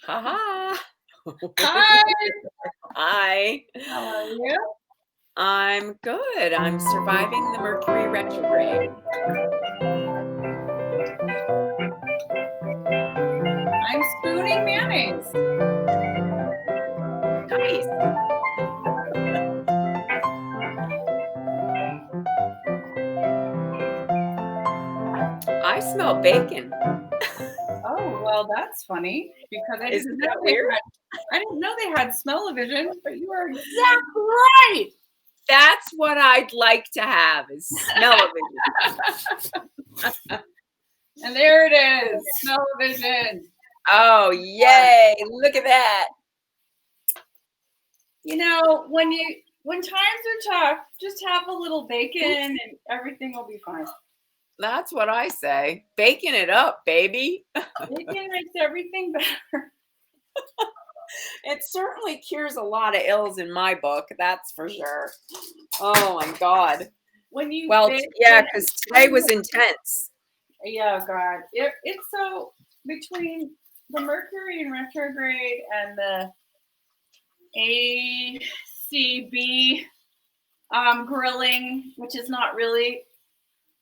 Haha. Hi, Hi. how are you? I'm good. I'm surviving the Mercury retrograde. I'm spooning mayonnaise. Nice. I smell bacon. Oh, well, that's funny because Isn't that weird? I didn't know they had smell-o-vision, but you are exactly right. That's what I'd like to have is smell-o-vision. And there it is, smell-o-vision. Oh, yay. Look at that. You know, when times are tough, just have a little bacon and everything will be fine. That's what I say. Bacon it up, baby. Bacon makes everything better. It certainly cures a lot of ills in my book, that's for sure. Oh my God. When you Well, bake, yeah, because today was intense. yeah, God, it's so between the Mercury in retrograde and the ACB grilling, which is not really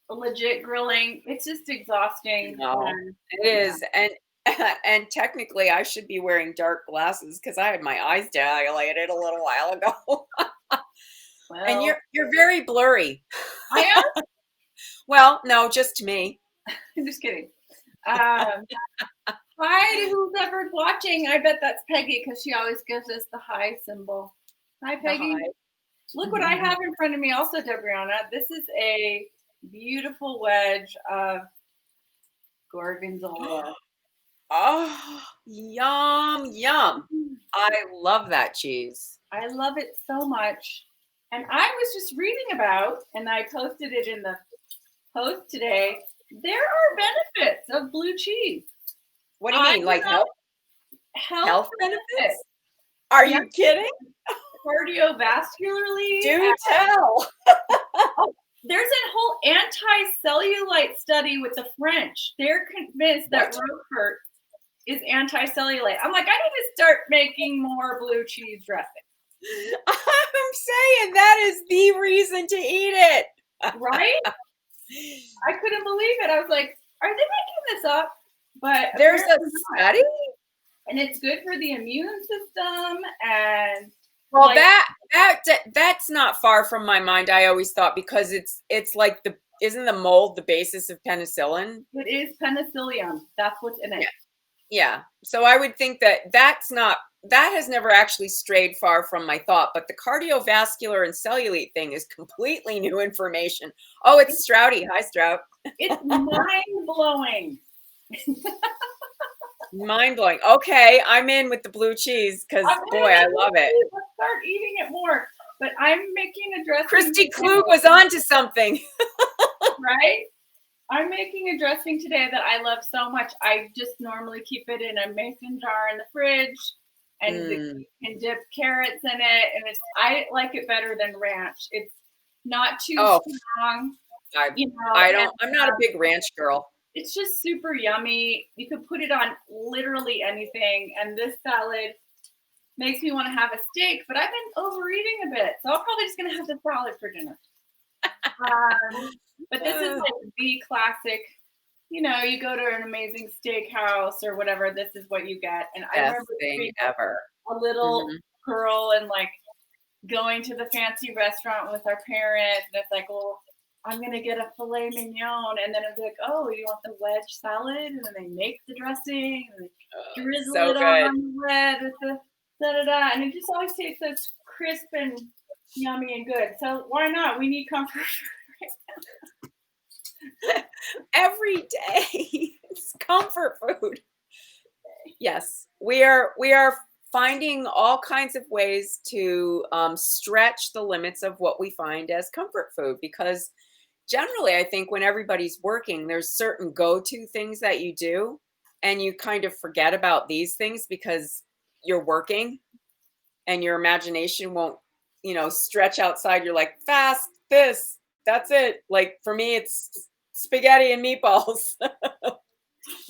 a legit grilling. It's just exhausting. No, And it is. And and technically I should be wearing dark glasses because I had my eyes dilated a little while ago. And well, you're very blurry. I am. Well, no, just to me. I'm just kidding. Um, Hi to who's ever watching. I bet that's Peggy because she always gives us the hi symbol. Hi, Peggy. Hi. Look what I have in front of me also, Debriana. This is a beautiful wedge of gorgonzola. Oh, yum, yum. I love that cheese. I love it so much. And I was just reading about, and I posted it in the post today, there are benefits of blue cheese. What do you mean? Like health benefits. benefits? Are Yeah. you kidding? Cardiovascularly. Do tell. There's a whole anti-cellulite study with the French. They're convinced that Roquefort is anti-cellulite. I'm like, I need to start making more blue cheese dressing. I'm saying that is the reason to eat it. Right? I couldn't believe it. I was like, are they making this up? But there's a study? And it's good for the immune system. And well, like, that's not far from my mind. I always thought because it's like isn't the mold the basis of penicillin? It is penicillium. That's what's in it. Yeah. So I would think that that has never actually strayed far from my thought, but the cardiovascular and cellulite thing is completely new information. Oh, it's Strouty. Hi, Strout. It's mind-blowing. Mind-blowing. Okay, I'm in with the blue cheese because, boy, I love it. Let's start eating it more. But I'm making a dressing. Christy Klug was onto something. Right? I'm making a dressing today that I love so much. I just normally keep it in a mason jar in the fridge and dip carrots in it. And I like it better than ranch. It's not too strong. I'm not a big ranch girl. It's just super yummy. You could put it on literally anything. And this salad makes me want to have a steak, but I've been overeating a bit. So I'm probably just going to have the salad for dinner. But this is like the classic, you go to an amazing steakhouse or whatever, this is what you get. And I remember being ever. A little girl and like going to the fancy restaurant with our parents. And it's like, well, I'm going to get a filet mignon. And then it's like, oh, you want the wedge salad? And then they make the dressing and they drizzle it on the bread with the da-da-da. And it just always tastes so crisp and yummy and good. So why not? We need comfort every day. It's comfort food. Yes, we are finding all kinds of ways to stretch the limits of what we find as comfort food, because generally I think when everybody's working, there's certain go-to things that you do and you kind of forget about these things because you're working and your imagination won't stretch outside. You're like, fast, that's it. Like for me, it's spaghetti and meatballs.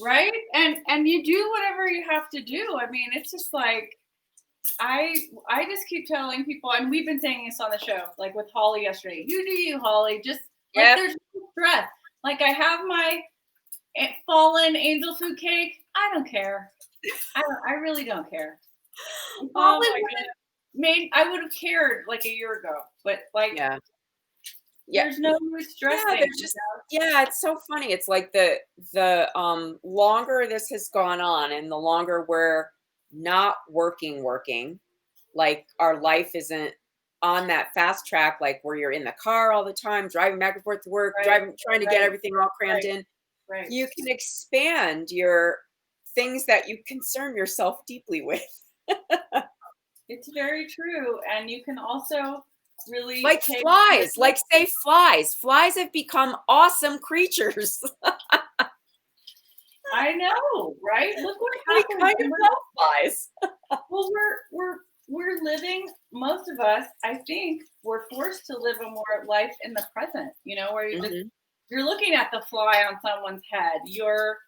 Right? And you do whatever you have to do. I mean, it's just like I just keep telling people, and we've been saying this on the show, like with Holly yesterday. You do you, Holly. Just like Yeah. there's no stress. Like I have my fallen angel food cake. I don't care. I really don't care. I Oh probably my would have made. I would have cared like a year ago, but like God. Yeah. there's no Yeah, stressing. there's just yeah, it's so funny. It's like the longer this has gone on and the longer we're not working, like our life isn't on that fast track, like where you're in the car all the time, driving back and forth to work, Right, driving, trying to get right, everything all crammed right, in. right. You can expand your things that you concern yourself deeply with. It's very true, and you can also really Like take flies, like say flies. Flies have become awesome creatures. I know, right? Look what We happens kind of when love flies. well, we're living. Most of us, I think, we're forced to live a more life in the present. You know, where Mhm, you're looking at the fly on someone's head. You're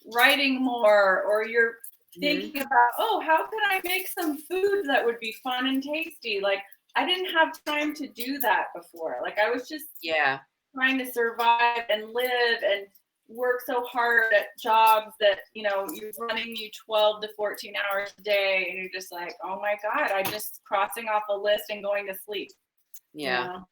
writing more, or you're mhm. thinking about, oh, how could I make some food that would be fun and tasty? Like I didn't have time to do that before. Like I was just Yeah, trying to survive and live and work so hard at jobs that you're running you 12 to 14 hours a day, and you're just like, oh my god, I'm just crossing off a list and going to sleep you yeah. know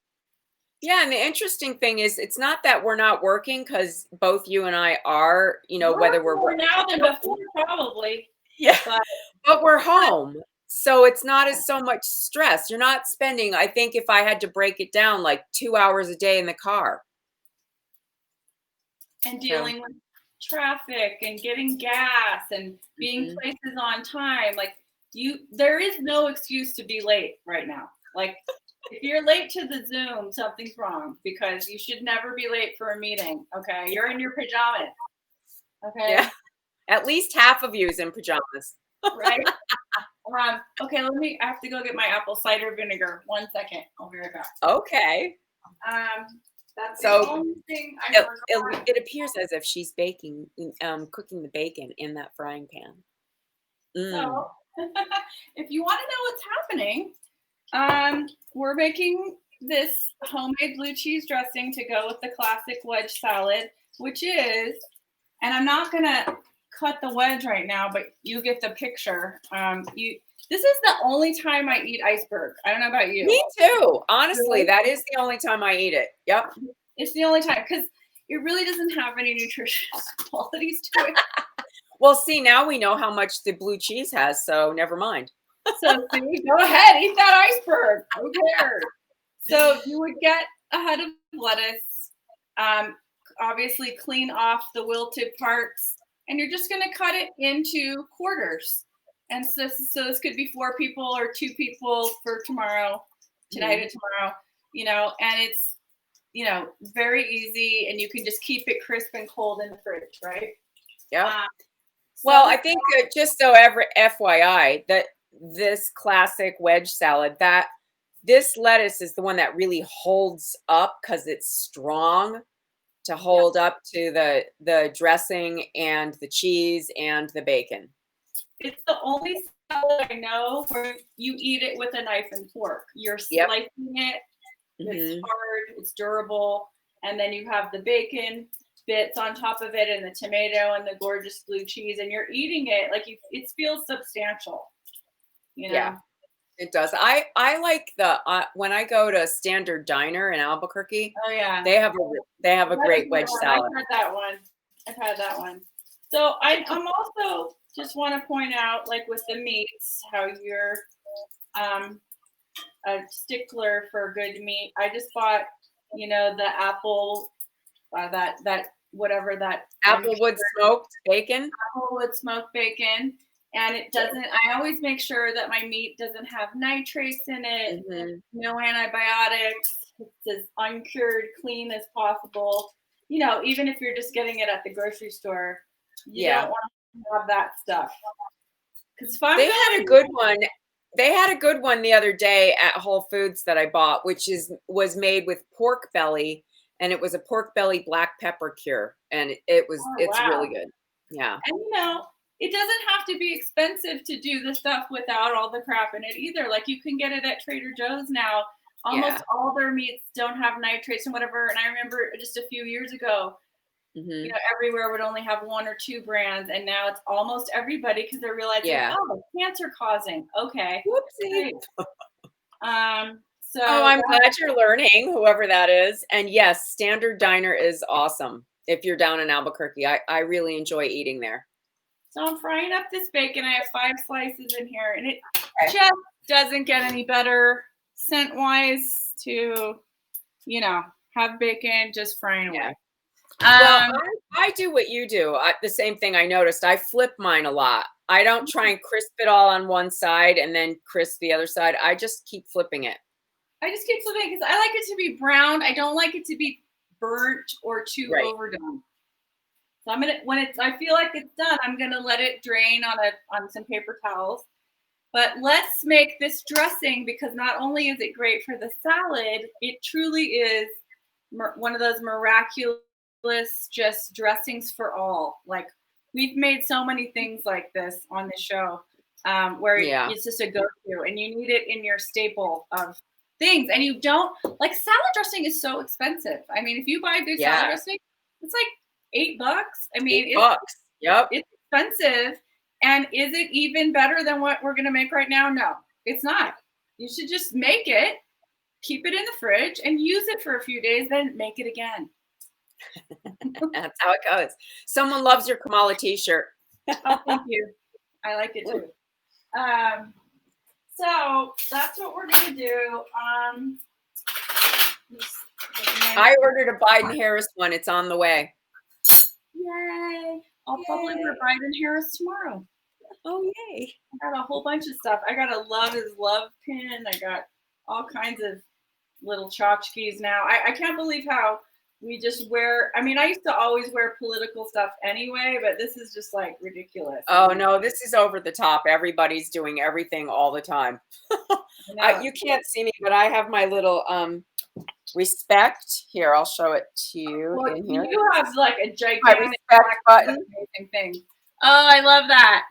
Yeah, and the interesting thing is it's not that we're not working because both you and I are, We're whether we're more now than before, probably. yeah, But but we're home. So it's not as so much stress. You're not spending, I think if I had to break it down, like 2 hours a day in the car. and So dealing with traffic and getting gas and being mhm. places on time, like there is no excuse to be late right now. Like if you're late to the Zoom, something's wrong, because you should never be late for a meeting. Okay, you're in your pajamas. Yeah, Okay, at least half of you is in pajamas. right. Okay, I have to go get my apple cider vinegar. 1 second, I'll be right back. Okay. That's the So only thing I it, forgot. it appears as if she's cooking the bacon in that frying pan. Mm. So, if you want to know what's happening, we're making this homemade blue cheese dressing to go with the classic wedge salad, which is, and I'm not gonna cut the wedge right now, but you get the picture. This is the only time I eat iceberg. I don't know about you. Me too. Honestly, Really? that is the only time I eat it. Yep. It's the only time because it really doesn't have any nutritious qualities to it. Well, see, now we know how much the blue cheese has, so never mind. So see, go ahead, eat that iceberg. Who cares? So you would get a head of lettuce, um, obviously clean off the wilted parts, and you're just going to cut it into quarters. And so this could be 4 people or 2 people for tomorrow, tonight and tomorrow, and it's, very easy, and you can just keep it crisp and cold in the fridge, right? Yep. Um, Well, so I think just so every FYI that this classic wedge salad, that this lettuce is the one that really holds up because it's strong to yeah, hold up to the dressing and the cheese and the bacon. it's the only salad I know where you eat it with a knife and fork. You're Yep. slicing it. It's Hmm. hard, it's durable, and then you have the bacon bits on top of it, and the tomato and the gorgeous blue cheese, and you're eating it like it feels substantial, you Yeah, know. it does. I like the when I go to Standard Diner in Albuquerque, Oh yeah, they have a that is great my wedge one. salad. I've had that one. So I'm also just want to point out, like with the meats, how you're um, a stickler for good meat. I just bought, the apple, that whatever that Applewood smoked bacon. Applewood smoked bacon, and it doesn't. I always make sure that my meat doesn't have nitrates in it, Hmm. no antibiotics. It's as uncured, clean as possible. Even if you're just getting it at the grocery store, you Yeah. don't want to have that stuff. Because if I'm They had a going, good one. They had a good one the other day at Whole Foods that I bought, which was made with pork belly and it was a pork belly black pepper cure, and it's Oh, really wow. good. Yeah. And it doesn't have to be expensive to do the stuff without all the crap in it either. Like you can get it at Trader Joe's now. Yeah. Almost all their meats don't have nitrates and whatever. And I remember just a few years ago, Hmm. everywhere would only have 1 or 2 brands, and now it's almost everybody because they're realizing, Yeah. oh, cancer causing. Okay, Whoopsie. great. So Oh, I'm glad you're learning, whoever that is. And yes, Standard Diner is awesome. If you're down in Albuquerque, I really enjoy eating there. so I'm frying up this bacon. I have 5 slices in here, and it Okay. just doesn't get any better scent wise to, have bacon just frying Yeah. away. Well, Um, I do what you do. The same thing I noticed. I flip mine a lot. I don't try and crisp it all on one side and then crisp the other side. I just keep flipping it. I just keep flipping because I like it to be browned. I don't like it to be burnt or too Right. overdone. So I feel like it's done, I'm gonna let it drain on some paper towels. But let's make this dressing because not only is it great for the salad, it truly is one of those miraculous just dressings for all. Like we've made so many things like this on the show, where Yeah. it's just a go-to, and you need it in your staple of things. And you don't like salad dressing is so expensive. I mean, if you buy good salad Yeah. dressing, it's like $8. I mean, $8. Yep. it's expensive. And is it even better than what we're gonna make right now? No, it's not. You should just make it, keep it in the fridge, and use it for a few days, then make it again. That's how it goes. Someone loves your Kamala t-shirt. Oh, thank you. I like it too. So that's what we're gonna do. I ordered a Biden-Harris one. It's on the way. Yay! I'll probably wear Biden-Harris tomorrow. Oh, yay. I got a whole bunch of stuff. I got a Love is Love pin. I got all kinds of little tchotchkes now. I can't believe how we just wear. I mean, I used to always wear political stuff anyway, but this is just like ridiculous. Oh, no, this is over the top. Everybody's doing everything all the time. You can't see me, but I have my little respect. Here, I'll show it to you Well, in here. you have like a gigantic respect button. amazing thing. Oh, I love that.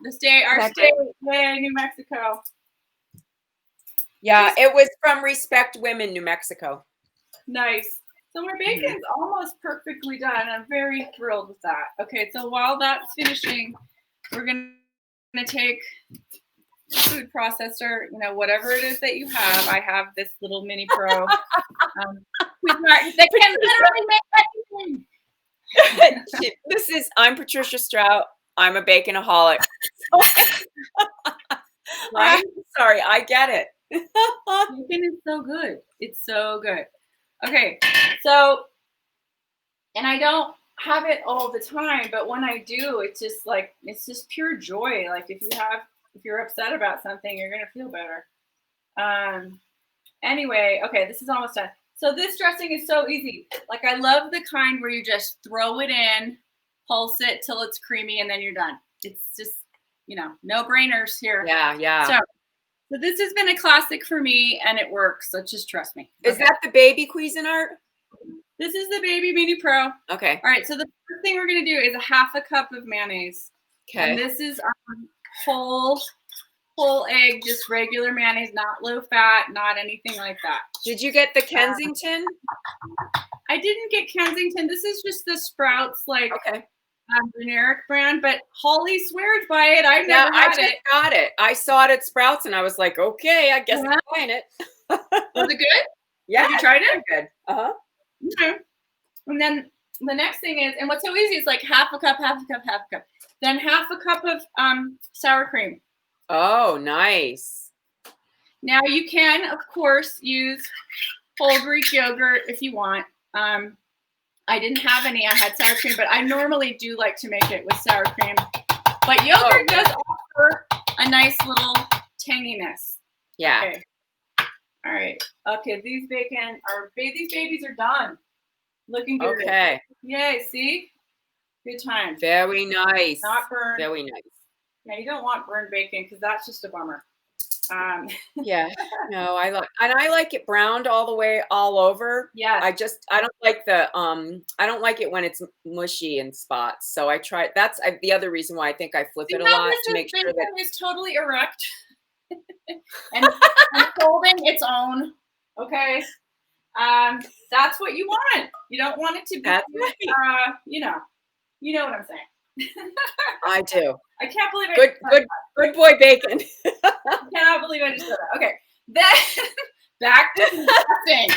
Our state, yay, New Mexico. Yeah, it was from Respect Women, New Mexico. Nice. So my bacon's almost perfectly done. I'm very thrilled with that. Okay, so while that's finishing, we're gonna take the food processor, whatever it is that you have. I have this little mini pro. That can literally make anything. I'm Patricia Strout. I'm a baconaholic. Right? Sorry, I get it. Bacon is so good. It's so good. Okay, so, and I don't have it all the time, but when I do, it's just pure joy. Like if you're upset about something, you're gonna feel better. Anyway, okay, this is almost done. So this dressing is so easy. Like I love the kind where you just throw it in, pulse it till it's creamy, and then you're done. It's just, no brainers here. Yeah. So this has been a classic for me, and it works. So just trust me. Is that the baby Cuisinart? This is the Baby Mini Pro. Okay. All right. So the first thing we're gonna do is a half a cup of mayonnaise. Okay. And this is whole egg, just regular mayonnaise, not low fat, not anything like that. Did you get the Kensington? I didn't get Kensington. This is just the Sprouts, okay. Generic brand, but Holly swears by it. I've never had it. I just got it. I saw it at Sprouts, and I was like, okay, I guess I'm buying it. Was it good? Yeah. Have you tried it? Good. Uh-huh. Okay. And then the next thing is, and what's so easy is like half a cup. Then half a cup of sour cream. Oh, nice. Now you can, of course, use whole Greek yogurt if you want. I didn't have any. I had sour cream, but I normally do like to make it with sour cream. But yogurt does offer a nice little tanginess. Yeah. Okay. All right. Okay. These babies are done. Looking good. Okay. Yay. See? Good time. Very nice. Not burned. Very nice. Yeah, you don't want burned bacon because that's just a bummer. Yeah. No, I like it browned all the way all over. Yes. I don't like I don't like it when it's mushy in spots. So I try that's the other reason why I think I flip See it a how lot to Mrs. make sure that Bacon is totally erect and holding its own. Okay. That's what you want. You don't want it to be, that's right. you know what I'm saying. I do. I can't believe I Good, just said good, good boy, bacon. I cannot believe I just said that. Okay, then back to the dressing.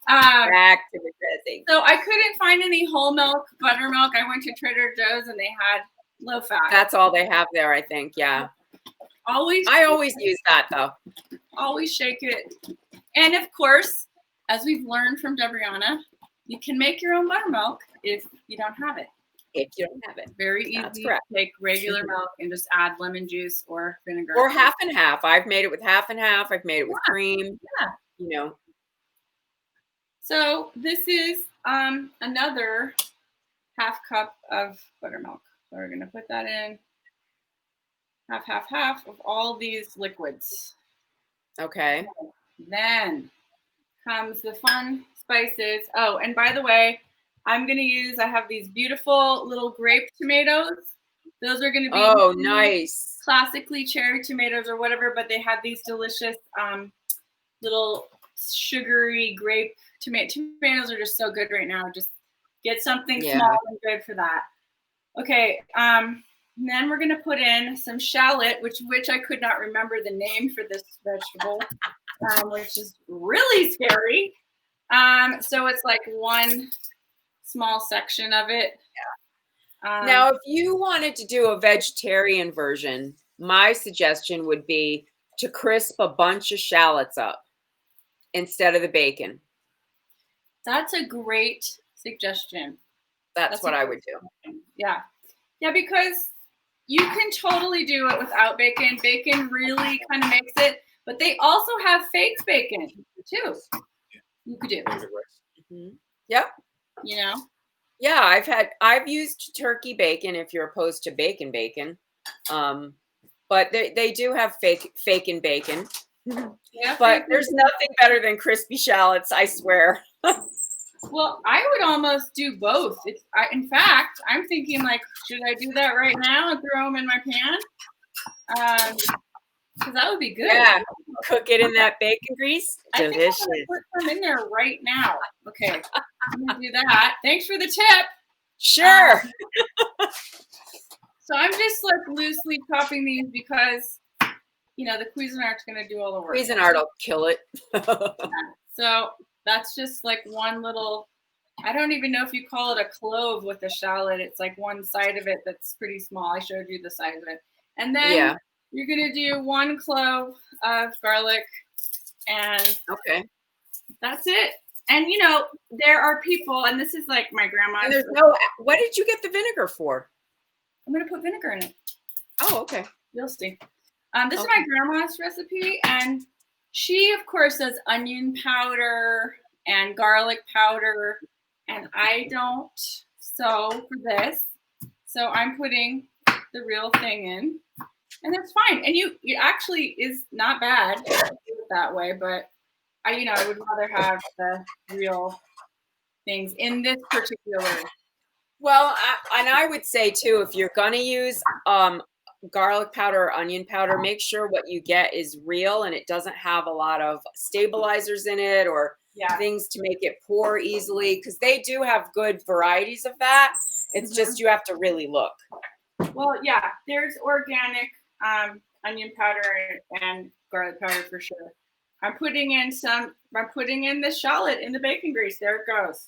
Back to the dressing. So I couldn't find any whole milk, buttermilk. I went to Trader Joe's and they had low fat. That's all they have there, I think. Yeah. I always use that though. Always shake it. And of course, as we've learned from Debriana, you can make your own buttermilk if you don't have it. If you don't have it. Very easy. That's correct. Take regular milk and just add lemon juice or vinegar. Or half and half. I've made it with half and half. I've made it with cream. Yeah. You know. So this is another half cup of buttermilk. So we're going to put that in. Half of all these liquids. Okay. Then comes the fun spices. Oh, and by the way, I have these beautiful little grape tomatoes. Those are going to be nice. Classically cherry tomatoes or whatever, but they have these delicious little sugary grape tomatoes are just so good right now. Just get something small and good for that. Okay, and then we're going to put in some shallot, which I could not remember the name for this vegetable, which is really scary. So it's like one small section of it. Yeah. Now, if you wanted to do a vegetarian version, my suggestion would be to crisp a bunch of shallots up instead of the bacon. That's a great suggestion. That's what I would do. Yeah. Yeah, because you can totally do it without bacon. Bacon really kind of makes it, but they also have fake bacon too. You could do. Mm-hmm. Yep. You know? Yeah, I've used turkey bacon if you're opposed to bacon. But they do have fake bacon. Yeah, but there's nothing better than crispy shallots, I swear. Well, I would almost do both. In fact, I'm thinking like, should I do that right now and throw them in my pan? Because that would be good. Yeah, cook it in that bacon grease. Delicious. I think I'm gonna put them in there right now. Okay, I'm gonna do that. Thanks for the tip. Sure. So I'm just like loosely chopping these because the Cuisinart's gonna do all the work. Cuisinart will kill it. So that's just like one little. I don't even know if you call it a clove with a shallot. It's like one side of it that's pretty small. I showed you the size of it, and then you're gonna do 1 clove of garlic, and that's it. And there are people, and this is like my grandma. And what did you get the vinegar for? I'm gonna put vinegar in it. Oh, okay. You'll see. This is my grandma's recipe, and she, of course, does onion powder and garlic powder, and I don't. So for this, I'm putting the real thing in, and that's fine. And it actually is not bad to do it that way, but I would rather have the real things in this particular. Well, and I would say too, if you're gonna use garlic powder or onion powder, make sure what you get is real and it doesn't have a lot of stabilizers in it or things to make it pour easily, because they do have good varieties of that. It's just you have to really look. Well, yeah, there's organic onion powder and garlic powder for sure. I'm putting in the shallot in the bacon grease. There it goes.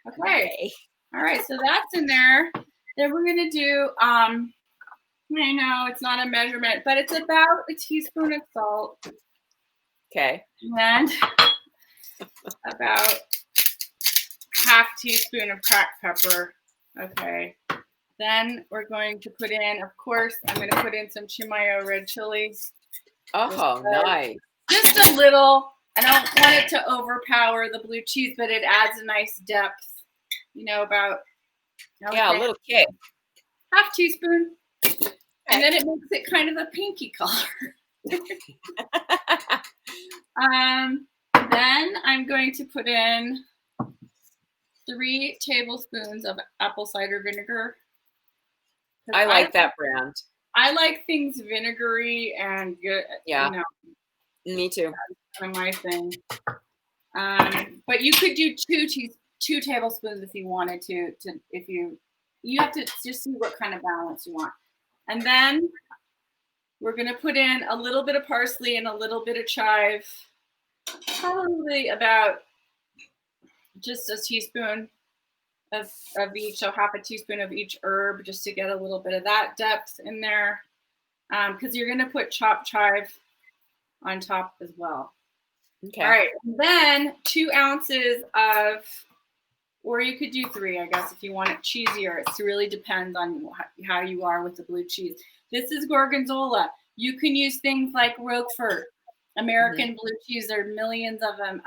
Okay. All right, so that's in there. Then we're gonna do I know it's not a measurement, but it's about a teaspoon of salt. Okay. And about half teaspoon of cracked pepper. Okay. Then we're going to put in, of course, I'm going to put in some Chimayo red chilies. Oh, nice. Just a little. I don't want it to overpower the blue cheese, but it adds a nice depth. About. Okay. Yeah, a little kick. Half teaspoon. And then it makes it kind of a pinky color. Then I'm going to put in 3 tablespoons of apple cider vinegar. I like that brand. I like things vinegary and good. Yeah. You know, Me too. that's kind of my thing. But you could do 2 tablespoons if you wanted to. If you have to just see what kind of balance you want. And then we're gonna put in a little bit of parsley and a little bit of chive, probably about just a teaspoon of each, so half a teaspoon of each herb, just to get a little bit of that depth in there. Because you're gonna put chopped chive on top as well. Okay. All right, and then 2 ounces of, or you could do 3, I guess, if you want it cheesier. It really depends on how you are with the blue cheese. This is Gorgonzola. You can use things like Roquefort, American blue cheese. There are millions of them.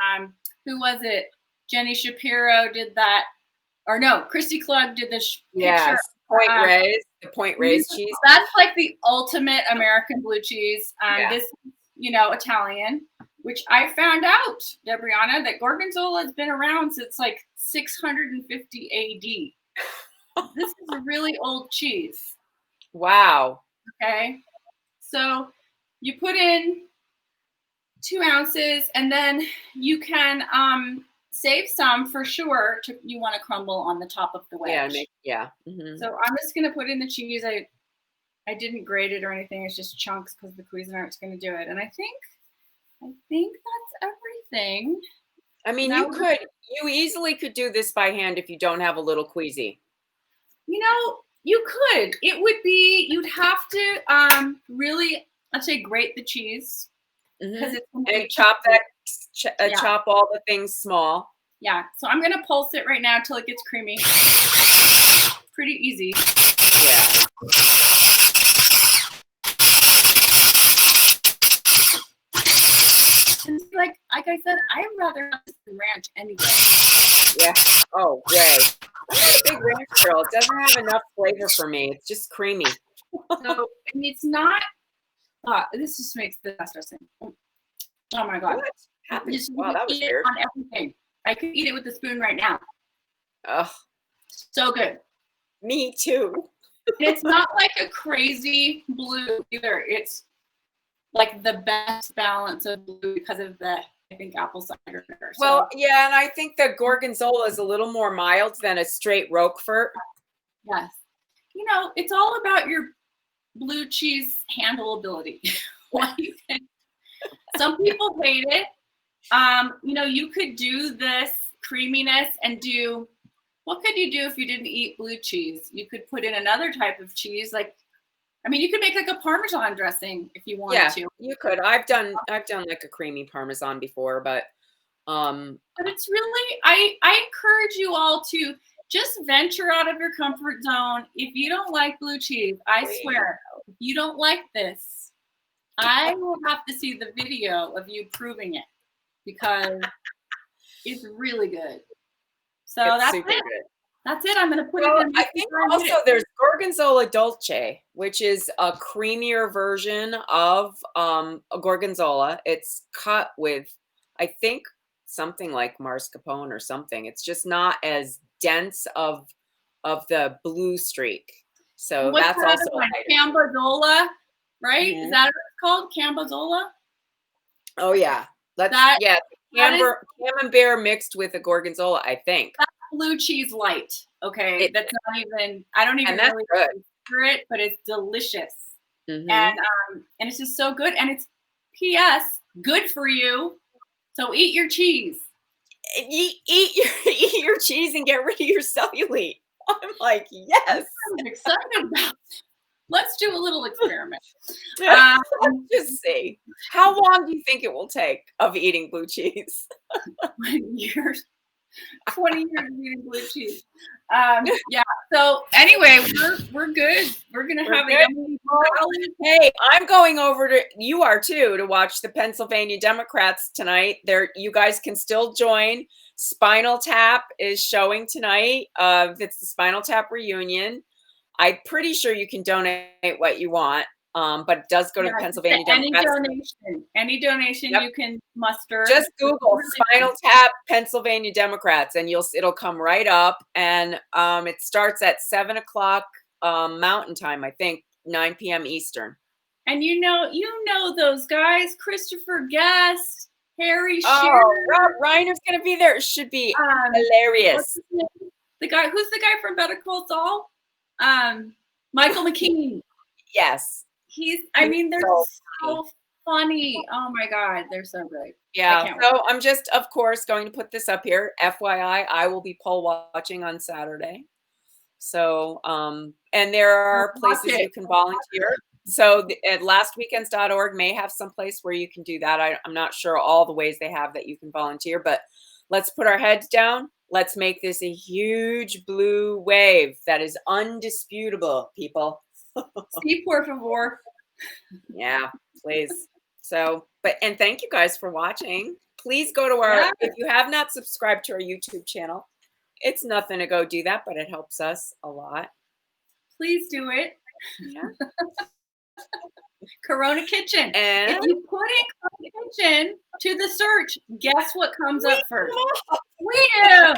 Who was it? Jenny Shapiro did that. Or no, Christy Klug did this picture. The Point Reyes cheese. That's like the ultimate American blue cheese. This is, Italian, which I found out, Debriana, that Gorgonzola has been around since like 650 AD. This is a really old cheese. Wow. Okay. So you put in 2 ounces, and then you can save some for sure. You want to crumble on the top of the wedge. So I'm just going to put in the cheese. I didn't grate it or anything. It's just chunks because the Cuisinart's going to do it. And I think that's everything. I mean, you easily could do this by hand if you don't have a little Cuisi. You could. It would be, you'd have to really, I'd say, grate the cheese. And chop chop all the things small. Yeah. So I'm going to pulse it right now till it gets creamy. Pretty easy. Yeah. And like I said, I'd rather have this than ranch anyway. Yeah. Oh, way. I'm not a big ranch girl. It doesn't have enough flavor for me. It's just creamy. So it's not. This just makes the best dressing. Oh my god! What happened? Wow, that was weird. On everything. I could eat it with a spoon right now. Oh, so good. Me too. It's not like a crazy blue either. It's like the best balance of blue because of the, I think, apple cider vinegar. Well, yeah, and I think the Gorgonzola is a little more mild than a straight Roquefort. Yes. It's all about your blue cheese handleability. Some people hate it. You could do this creaminess and do, what could you do if you didn't eat blue cheese? You could put in another type of cheese, you could make like a Parmesan dressing if you wanted to. You could. I've done like a creamy Parmesan before, but it's really, I encourage you all to just venture out of your comfort zone. If you don't like blue cheese, I swear, if you don't like this, I will have to see the video of you proving it because it's really good. So that's it. Good. That's it. I'm going to put it in. I think also there's Gorgonzola Dolce, which is a creamier version of a Gorgonzola. It's cut with, I think, something like mascarpone or something. It's just not as dense of the blue streak. So that's also Cambozola, right? Is that what it's called? Cambozola? Oh yeah. Camembert mixed with a Gorgonzola, I think. That's blue cheese light. Okay. That's not even, I don't even really consider it, but it's delicious. And it's just so good. And it's P.S. good for you. So eat your cheese. Eat your cheese and get rid of your cellulite. I'm like, yes. I'm excited about it. Let's do a little experiment. Let's just see. How long do you think it will take of eating blue cheese? 20 years. 20 years of eating blue cheese. Yeah. So anyway, we're good. We're gonna have a yummy salad. Hey, I'm going over to, you are too, to watch the Pennsylvania Democrats tonight. You guys can still join. Spinal Tap is showing tonight. It's the Spinal Tap reunion. I'm pretty sure you can donate what you want. but it does go to Yeah, the Pennsylvania any Democrats. donation Yep. you can muster. Just Google Spinal Tap Pennsylvania Democrats, and it'll come right up. And it starts at 7 o'clock Mountain Time, I think, 9 p.m. Eastern. And you know those guys, Christopher Guest, Harry Oh, Shearer. Rob Reiner's gonna be there. It should be hilarious. Who's the guy from Better Call Saul? Michael McKean. Yes. They're so funny. Oh my God, they're so great. Yeah. So I'm just, of course, going to put this up here. FYI, I will be poll watching on Saturday. So, and there are places you can volunteer. So at lastweekends.org may have some place where you can do that. I'm not sure all the ways they have that you can volunteer, but let's put our heads down. Let's make this a huge blue wave that is undisputable, people. Sí, por favor. Yeah, please. So, and thank you guys for watching. Please go to our, if you have not subscribed to our YouTube channel, it's nothing to go do that, but it helps us a lot. Please do it. Yeah. Corona Kitchen. And if you put in Corona Kitchen to the search, guess what comes up first? We do.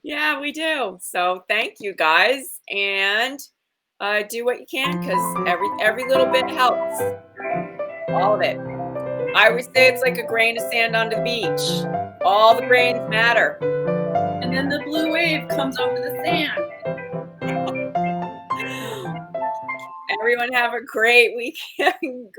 Yeah, we do. So thank you guys, and do what you can, because every little bit helps. All of it. I always say it's like a grain of sand on the beach. All the grains matter. And then the blue wave comes over the sand. Everyone have a great weekend.